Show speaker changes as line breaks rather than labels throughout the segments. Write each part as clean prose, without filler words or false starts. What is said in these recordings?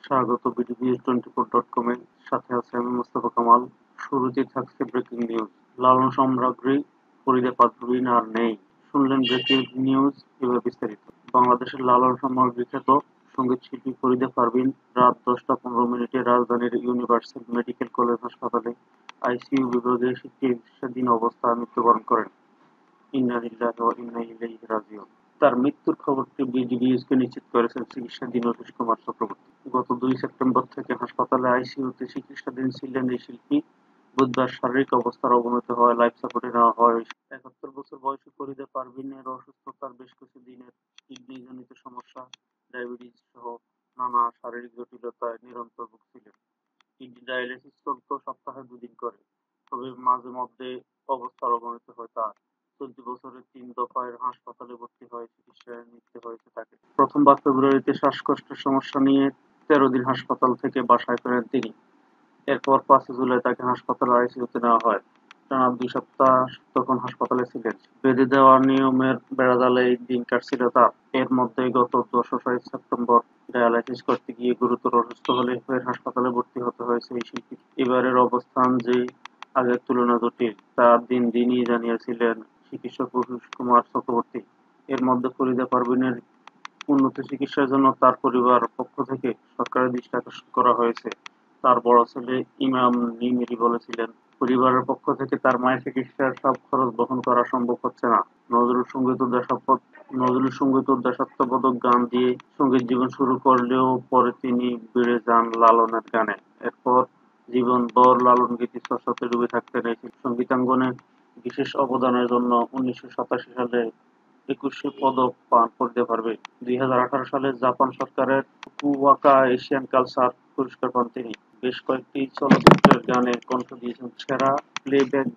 স্বাগত বিডিনিউজ24.com এর সাথে আছে আমি মোস্তফা কামাল। শুরুতেই থাকছে ব্রেকিং নিউজ। লালন সম্রাজ্ঞী ফরিদা পারভীন আর নেই, শুনলেন ব্রেকিং নিউজ। এবার বিস্তারিত। বাংলাদেশের লালন সম্রাজ্ঞী খ্যাত সঙ্গীতশিল্পী ফরিদা পারভীন রাত 10টা 15 মিনিটে রাজধানীর ইউনিভার্সাল মেডিকেল কলেজ হাসপাতালে আইসিইউ বিভাগে চিকিৎসাধীন অবস্থায় মৃত্যুবরণ করেন। ইন্না লিল্লাহি ওয়া ইন্না ইলাইহি রাজিউন। তার মৃত্যুর খবরটি বিডিনিউজকে নিশ্চিত করেছেন চিকিৎসাধীন অতীশ কুমার চক্রবর্তী। গত 2 সেপ্টেম্বর থেকে হাসপাতালে আইসিইউতে চিকিৎসাধীন ছিলেন এই শিল্পী। বুধবার শারীরিক অবস্থার অবনতি হওয়ায় লাইফ সাপোর্টে নেওয়া হয়। ৭১ বছর বয়সী ফরিদা পারভীনের অসুস্থতার বেশ কিছুদিনের কিডনিজনিত সমস্যা, ডায়াবেটিস সহ নানা শারীরিক জটিলতায় নিরন্তর ভুগছিলেন। কিডনি ডায়ালিসিস চলত সপ্তাহে 2 দিন করে, তবে মাঝে মধ্যে অবস্থার অবনতি হয় তার। চলতি বছরে ৩ দফায় হাসপাতালে ভর্তি হয়ে চিকিৎসা নিতে হয়েছে তাকে। প্রথমবার ফেব্রুয়ারিতে শ্বাসকষ্টের সমস্যা নিয়ে ১৩ দিন হাসপাতাল থেকে বাসায় ফেরেন তিনি। এরপর ৫ জুলাই তাকে হাসপাতালের আইসিইউতে নেওয়া হয়। টানা ২ সপ্তাহ তখন হাসপাতালে ছিলেন। বেঁধে দেওয়া নিয়মের বেড়াজালেই দিন কাটছিল তার। এর মধ্যেই গত ২৪ সেপ্টেম্বর ডায়ালাইসিস করতে গিয়ে গুরুতর অসুস্থ হলে ফের হাসপাতালে ভর্তি হতে হয়েছে এই শিল্পীকে। এবারের অবস্থান যে আগের তুলনায় জটিল, তা দিন দিনই জানিয়েছিলেন চিকিৎসক অতীশ কুমার চক্রবর্তী। এর মধ্যে ফরিদা পারভীনের উন্নত চিকিৎসার জন্য তার পরিবারের পক্ষ থেকে সরকারের দৃষ্টি আকর্ষণ করা হয়েছে। তার বড় ছেলে ইমাম নিমেরি বলেছিলেন, পরিবারের পক্ষ থেকে তার মায়ের চিকিৎসার সব খরচ বহন করা সম্ভব হচ্ছে না। নজরুল সঙ্গীত ও দেশাত্মবোধক গান দিয়ে সঙ্গীত জীবন শুরু করলেও পরে তিনি বেড়ে যান লালনের গানে। এরপর জীবনভর লালন গীতি চর্চাতে ডুবে থাকতেন এই সঙ্গীতাঙ্গনে। বিশেষ অবদানের জন্য ১৯৮৭ সালে ২১শে পদক পান করতে পারবে। ২০১৮ সালে জাপান সরকারের ফুকুওকা এশিয়ান কালচার পুরস্কার পান তিনি। বেশ কয়েকটি চলচ্চিত্রের গানে কণ্ঠ দিয়েছেন। সেরা প্লেব্যাক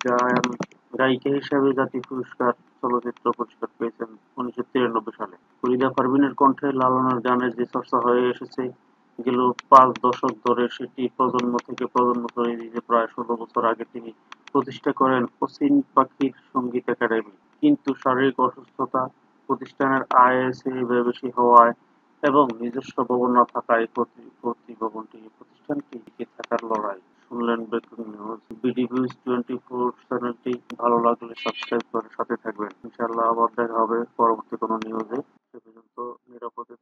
গায়িকা হিসেবে জাতীয় পুরস্কার, চলচ্চিত্র পুরস্কার পেয়েছেন ১৯৯৩ সালে। ফরিদা পারভীনের কণ্ঠে লালনের গানের যে চর্চা হয়ে এসেছে গেল ৫ দশক ধরে, সেটি প্রজন্ম থেকে প্রজন্ম ছড়িয়ে দিতে প্রায় ১৬ বছর আগে তিনি প্রতিষ্ঠা করেন অচিন পাখির সঙ্গীত একাডেমি। কিন্তু শারীরিক অসুস্থতা, প্রতিষ্ঠানের আয়ের চেয়ে বেশি হওয়ায় এবং নিজস্ব ভবন না থাকায় প্রতিষ্ঠানটি টিকে থাকার লড়াই। শুনলেন ব্রেকিং নিউজ। বিডিনিউজ 24 চ্যানেলটি ভালো লাগলে সাবস্ক্রাইব করে সাথে থাকবেন। ইনশাআল্লাহ আবার দেখা হবে পরবর্তী কোনো নিউজে। সে পর্যন্ত নিরাপদে